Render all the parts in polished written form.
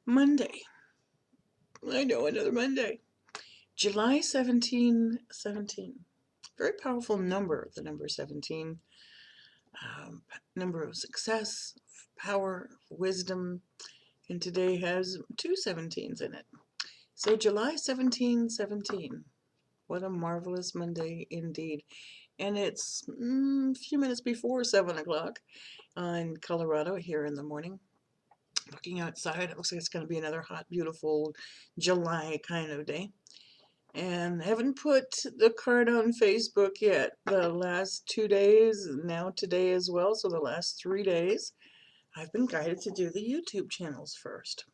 Monday. I know, another Monday. July 1717. Very powerful number, the number 17. Number of success, power, wisdom, and today has two 17s in it. So July 1717. What a marvelous Monday indeed. And it's a few minutes before 7 o'clock in Colorado here in the morning. Looking outside, it looks like it's going to be another hot, beautiful July kind of day. And haven't put the card on Facebook yet. The last 2 days, now today as well, so the last 3 days, I've been guided to do the YouTube channels first.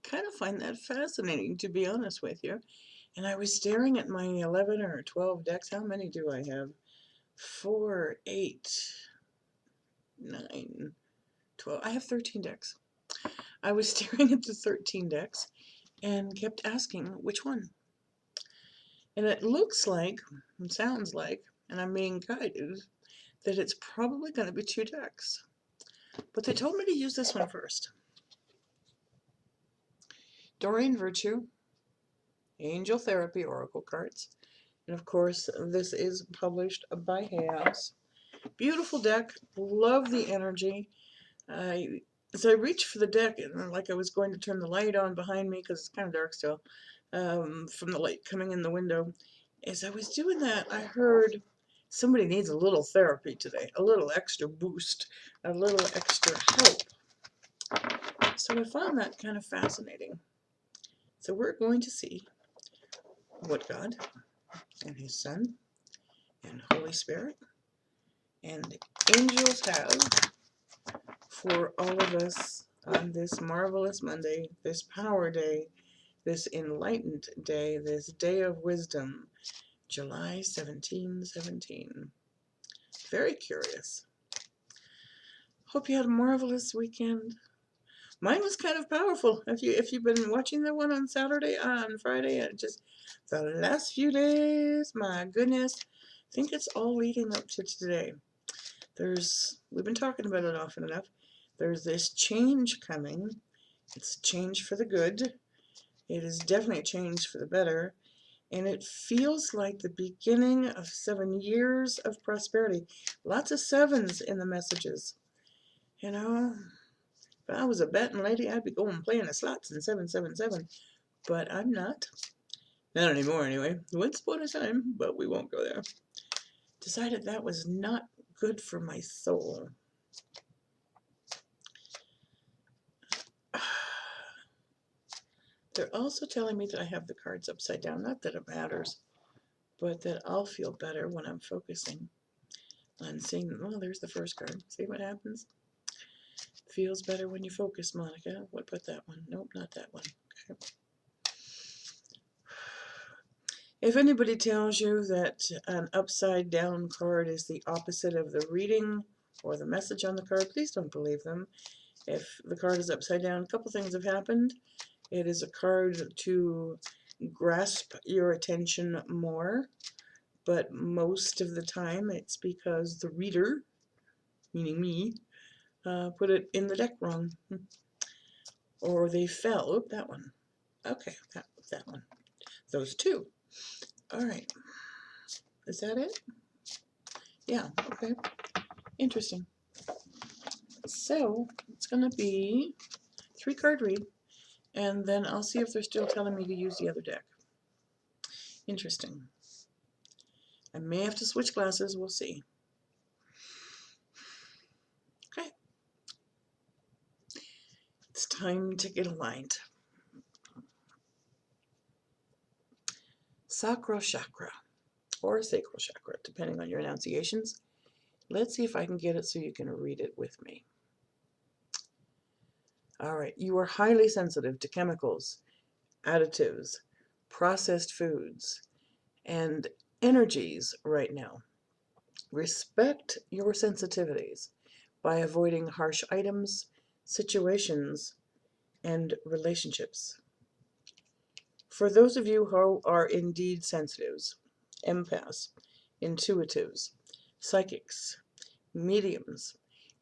Kind of find that fascinating, to be honest with you. And I was staring at my 11 or 12 decks. How many do I have? 4, 8, 9, 12. I have 13 decks. I was staring at the 13 decks and kept asking which one. And it looks like, and sounds like, and I'm being guided, that it's probably going to be 2 decks. But they told me to use this one first. Doreen Virtue, Angel Therapy Oracle cards. And of course, this is published by Hay House. Beautiful deck. Love the energy. As I reached for the deck, and like I was going to turn the light on behind me because it's kind of dark still, from the light coming in the window. As I was doing that, I heard somebody needs a little therapy today, a little extra boost, a little extra help. So I found that kind of fascinating. So we're going to see what God and His Son and Holy Spirit and angels have for all of us on this marvelous Monday, this power day, this enlightened day, this day of wisdom, July 1717. Very curious. Hope you had a marvelous weekend. Mine was kind of powerful. If you've been watching the one on Friday, just the last few days, my goodness, I think it's all leading up to today. We've been talking about it often enough. There's this change coming. It's change for the good. It is definitely a change for the better. And it feels like the beginning of 7 years of prosperity. Lots of sevens in the messages. You know, if I was a betting lady, I'd be going playing the slots in 777. But I'm not. Not anymore, anyway. Once upon a time, but we won't go there. Decided that was not good for my soul. They're also telling me that I have the cards upside down. Not that it matters, but that I'll feel better when I'm focusing on seeing them. Oh, there's the first card. See what happens? Feels better when you focus, Monica. What about that one? Nope, not that one. Okay. If anybody tells you that an upside down card is the opposite of the reading or the message on the card, please don't believe them. If the card is upside down, a couple things have happened. It is a card to grasp your attention more, but most of the time it's because the reader, meaning me, put it in the deck wrong. Or they fell. Oh, that one. Okay, that one. Those two. All right. Is that it? Yeah, okay. Interesting. So, it's going to be 3-card read, and then I'll see if they're still telling me to use the other deck. Interesting. I may have to switch glasses. We'll see. Okay. It's time to get aligned. Sacral chakra, or sacral chakra, depending on your enunciations. Let's see if I can get it so you can read it with me. All right, you are highly sensitive to chemicals, additives, processed foods, and energies right now. Respect your sensitivities by avoiding harsh items, situations, and relationships. For those of you who are indeed sensitives, empaths, intuitives, psychics, mediums,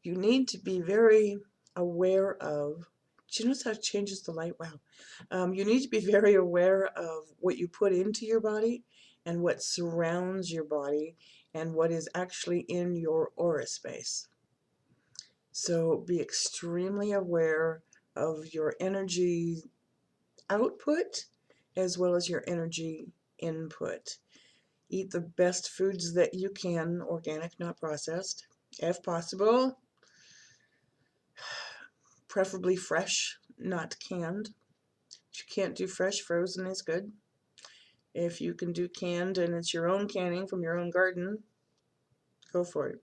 you need to be very aware of Do you notice how it changes the light? Wow. You need to be very aware of what you put into your body and what surrounds your body and what is actually in your aura space. So be extremely aware of your energy output as well as your energy input. Eat the best foods that you can, organic, not processed, if possible, preferably fresh, not canned. If you can't do fresh, frozen is good. If you can do canned and it's your own canning from your own garden, go for it.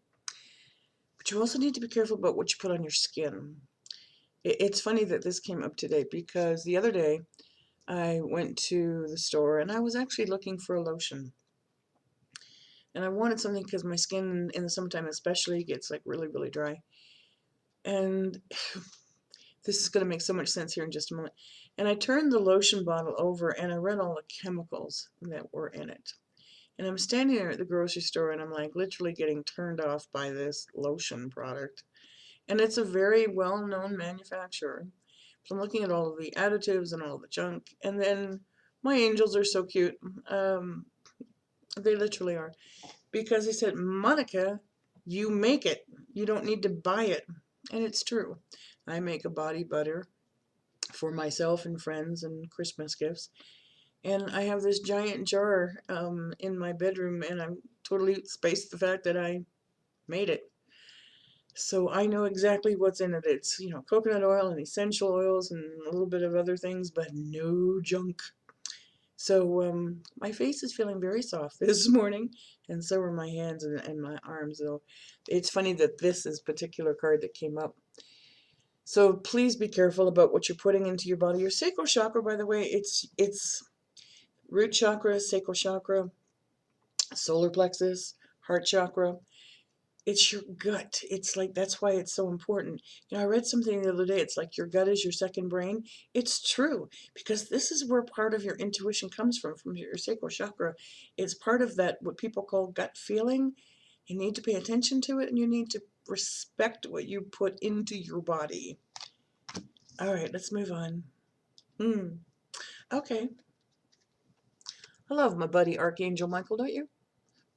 But you also need to be careful about what you put on your skin. It's funny that this came up today because the other day I went to the store and I was actually looking for a lotion. And I wanted something because my skin in the summertime especially gets like really, really dry. And this is going to make so much sense here in just a moment. And I turned the lotion bottle over and I read all the chemicals that were in it. And I'm standing there at the grocery store and I'm like literally getting turned off by this lotion product. And it's a very well-known manufacturer. So I'm looking at all of the additives and all the junk. And then my angels are so cute. They literally are. Because they said, Monica, you make it. You don't need to buy it. And it's true. I make a body butter for myself and friends and Christmas gifts. And I have this giant jar in my bedroom, and I'm totally spaced the fact that I made it. So I know exactly what's in it. It's, you know, coconut oil and essential oils and a little bit of other things, but no junk. So my face is feeling very soft this morning, and so are my hands and my arms. Though it's funny that this is a particular card that came up. So please be careful about what you're putting into your body. Your sacral chakra, by the way, it's root chakra, sacral chakra, solar plexus, heart chakra. It's your gut. It's like, that's why it's so important. You know, I read something the other day. It's like your gut is your second brain. It's true, because this is where part of your intuition comes from your sacral chakra. It's part of that, what people call gut feeling. You need to pay attention to it, and you need to respect what you put into your body. All right, let's move on. Okay. I love my buddy Archangel Michael, don't you?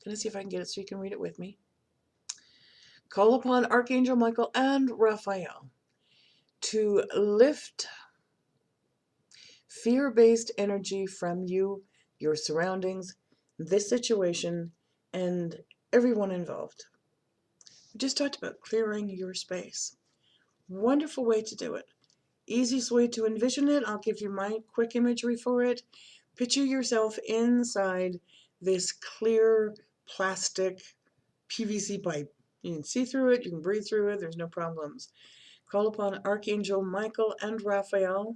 Gonna see if I can get it so you can read it with me. Call upon Archangel Michael and Raphael to lift fear-based energy from you, your surroundings, this situation, and everyone involved. We just talked about clearing your space. Wonderful way to do it. Easiest way to envision it, I'll give you my quick imagery for it. Picture yourself inside this clear plastic PVC pipe. You can see through it, you can breathe through it, there's no problems. Call upon Archangel Michael and Raphael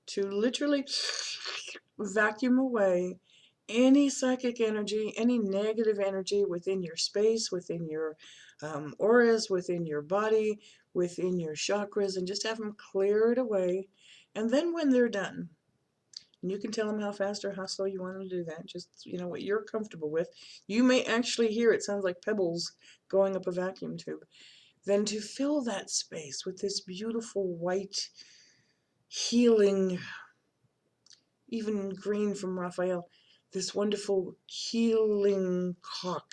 to literally vacuum away any psychic energy, any negative energy within your space, within your auras, within your body, within your chakras, and just have them clear it away. And then when they're done, and you can tell them how fast or how slow you want them to do that, just, you know, what you're comfortable with. You may actually hear it sounds like pebbles going up a vacuum tube. Then to fill that space with this beautiful white healing, even green from Raphael, this wonderful healing cock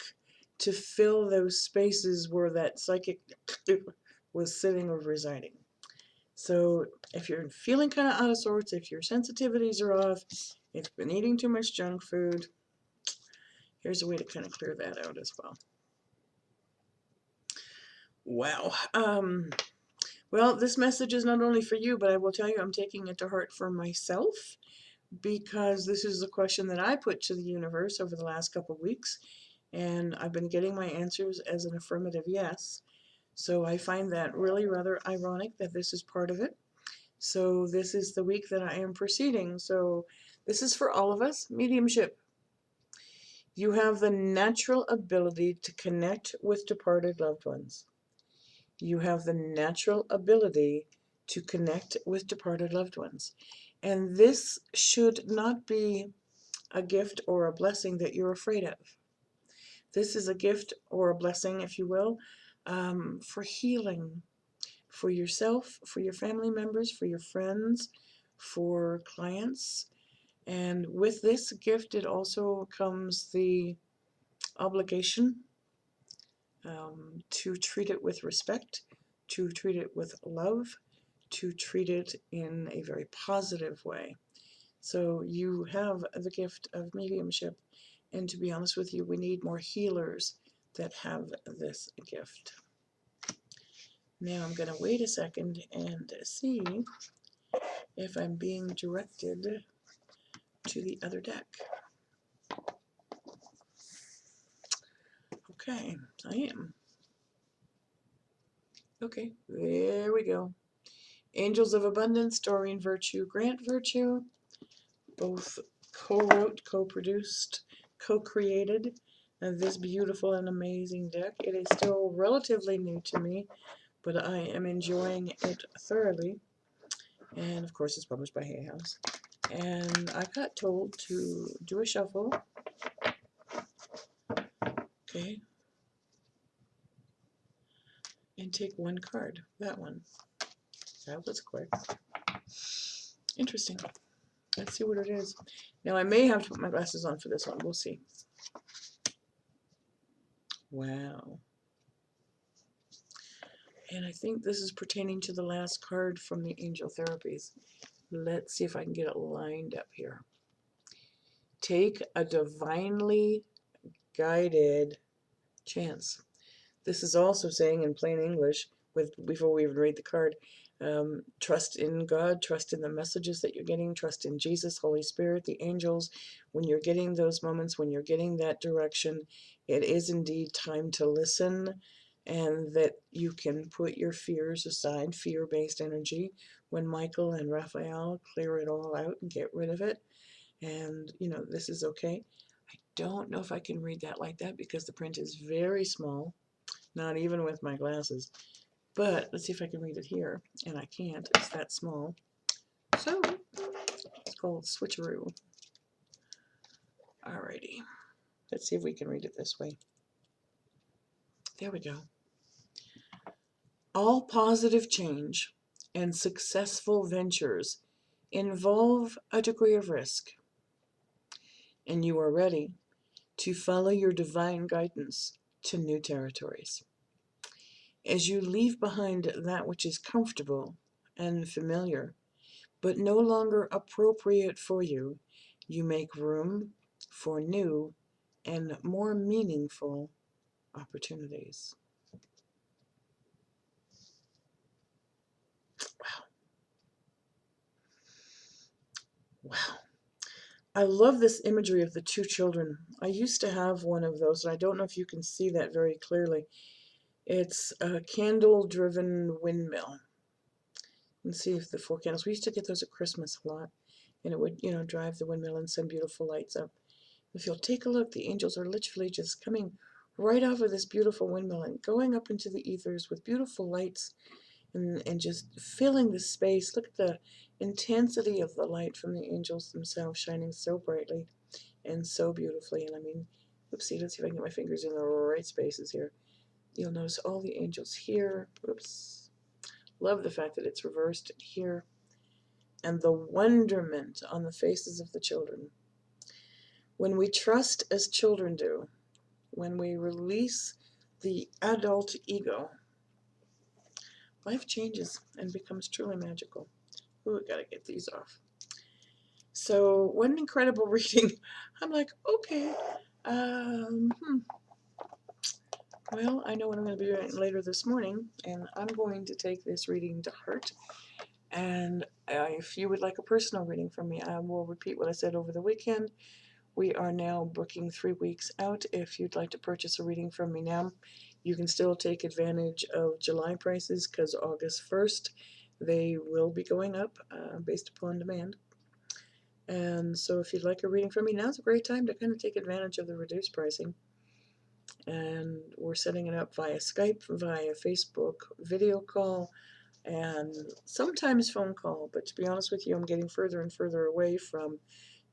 to fill those spaces where that psychic was sitting or residing. So if you're feeling kind of out of sorts, if your sensitivities are off, if you've been eating too much junk food, here's a way to kind of clear that out as well. Wow. Well, this message is not only for you, but I will tell you I'm taking it to heart for myself, because this is the question that I put to the universe over the last couple of weeks, and I've been getting my answers as an affirmative yes. So I find that really rather ironic that this is part of it. So this is the week that I am proceeding. So this is for all of us. Mediumship. You have the natural ability to connect with departed loved ones. You have the natural ability to connect with departed loved ones. And this should not be a gift or a blessing that you're afraid of. This is a gift or a blessing, if you will, for healing, for yourself, for your family members, for your friends, for clients. And with this gift, it also comes the obligation to treat it with respect, to treat it with love, to treat it in a very positive way. So you have the gift of mediumship, and to be honest with you, we need more healers that have this gift. Now I'm going to wait a second and see if I'm being directed to the other deck. Okay, I am. Okay, there we go. Angels of Abundance, Doreen Virtue, Grant Virtue, both co-wrote, co-produced, co-created this beautiful and amazing deck. It is still relatively new to me, but I am enjoying it thoroughly. And of course it's published by Hay House. And I got told to do a shuffle. Okay. And take one card. That one. That was quick. Interesting. Let's see what it is. Now I may have to put my glasses on for this one. We'll see. Wow. And I think this is pertaining to the last card from the Angel Therapies. Let's see if I can get it lined up here. Take a divinely guided chance. This is also saying in plain English, before we even read the card, trust in God, trust in the messages that you're getting, trust in Jesus, Holy Spirit, the angels. When you're getting those moments, when you're getting that direction, it is indeed time to listen, and that you can put your fears aside, fear-based energy, when Michael and Raphael clear it all out and get rid of it. And, you know, this is okay. I don't know if I can read that like that because the print is very small, not even with my glasses. But let's see if I can read it here. And I can't, it's that small. So, it's called Switcheroo. Alrighty. Let's see if we can read it this way. There we go. All positive change and successful ventures involve a degree of risk, and you are ready to follow your divine guidance to new territories. As you leave behind that which is comfortable and familiar, but no longer appropriate for you, you make room for new and more meaningful opportunities. Wow. I love this imagery of the two children. I used to have one of those, and I don't know if you can see that very clearly. It's a candle-driven windmill. And see if the 4 candles. We used to get those at Christmas a lot, and it would, you know, drive the windmill and send beautiful lights up. If you'll take a look, the angels are literally just coming right off of this beautiful windmill and going up into the ethers with beautiful lights and just filling the space. Look at the intensity of the light from the angels themselves shining so brightly and so beautifully. And I mean, oopsie, let's see if I can get my fingers in the right spaces here. You'll notice all the angels here. Whoops. Love the fact that it's reversed here. And the wonderment on the faces of the children. When we trust as children do, when we release the adult ego, life changes and becomes truly magical. Ooh, I gotta get these off. So, what an incredible reading. I'm like, okay, well, I know what I'm going to be doing later this morning, and I'm going to take this reading to heart. And if you would like a personal reading from me, I will repeat what I said over the weekend. We are now booking 3 weeks out. If you'd like to purchase a reading from me now, you can still take advantage of July prices because August 1st they will be going up based upon demand. And so if you'd like a reading from me, now's a great time to kind of take advantage of the reduced pricing. And we're setting it up via Skype, via Facebook video call, and sometimes phone call. But to be honest with you, I'm getting further and further away from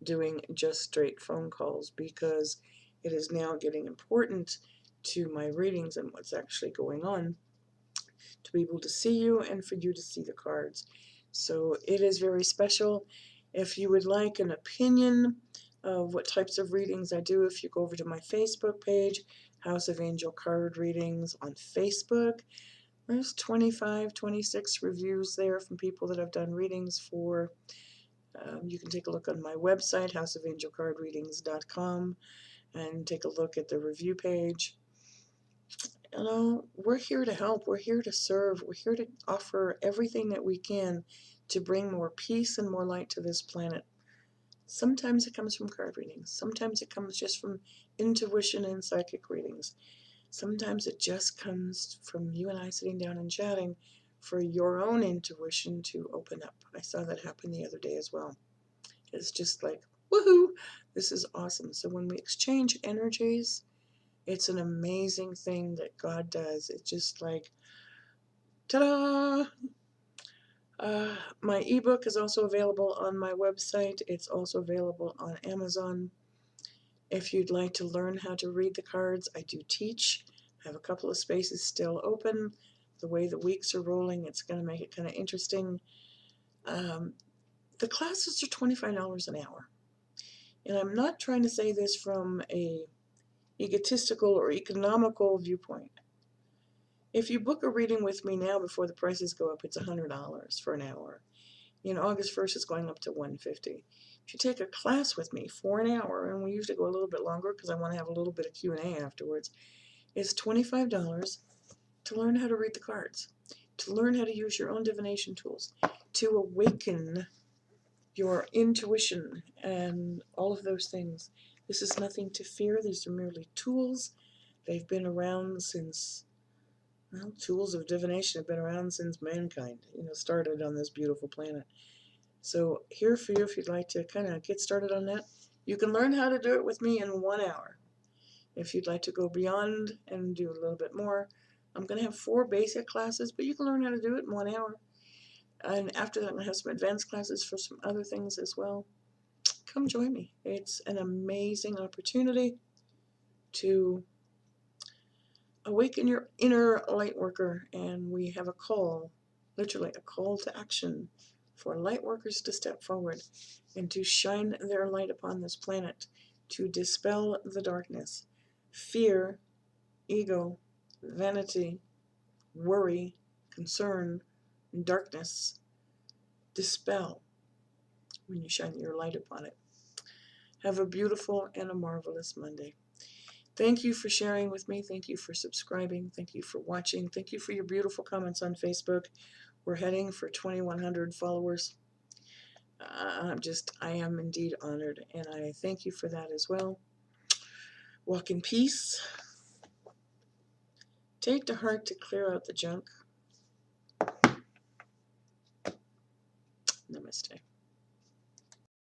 doing just straight phone calls because it is now getting important to my readings and what's actually going on to be able to see you and for you to see the cards. So it is very special. If you would like an opinion of what types of readings I do, if you go over to my Facebook page, House of Angel Card Readings on Facebook, there's 25, 26 reviews there from people that have done readings for. You can take a look on my website, houseofangelcardreadings.com, and take a look at the review page. You know, we're here to help, we're here to serve, we're here to offer everything that we can to bring more peace and more light to this planet. Sometimes it comes from card readings, sometimes it comes just from intuition and psychic readings. Sometimes it just comes from you and I sitting down and chatting for your own intuition to open up. I saw that happen the other day as well. It's just like, woohoo, this is awesome. So when we exchange energies, it's an amazing thing that God does. It's just like, ta-da! My ebook is also available on my website. It's also available on Amazon. If you'd like to learn how to read the cards, I do teach. I have a couple of spaces still open. The way the weeks are rolling, it's going to make it kind of interesting. The classes are $25 an hour. And I'm not trying to say this from a egotistical or economical viewpoint. If you book a reading with me now before the prices go up, it's $100 for an hour. In August 1st, it's going up to $150. If you take a class with me for an hour, and we usually go a little bit longer because I want to have a little bit of Q&A afterwards, it's $25 to learn how to read the cards, to learn how to use your own divination tools, to awaken your intuition and all of those things. This is nothing to fear. These are merely tools. They've been around since, well, tools of divination have been around since mankind, started on this beautiful planet. So here for you if you'd like to kind of get started on that. You can learn how to do it with me in 1 hour. If you'd like to go beyond and do a little bit more, I'm going to have 4 basic classes, but you can learn how to do it in 1 hour. And after that, I'm going to have some advanced classes for some other things as well. Come join me. It's an amazing opportunity to awaken your inner light worker, and we have a call, literally a call to action for light workers to step forward and to shine their light upon this planet, to dispel the darkness, fear, ego, vanity, worry, concern, darkness. Dispel when you shine your light upon it. Have a beautiful and a marvelous Monday. Thank you for sharing with me. Thank you for subscribing. Thank you for watching. Thank you for your beautiful comments on Facebook. We're heading for 2,100 followers. I am indeed honored, and I thank you for that as well. Walk in peace. Take to heart to clear out the junk. Namaste.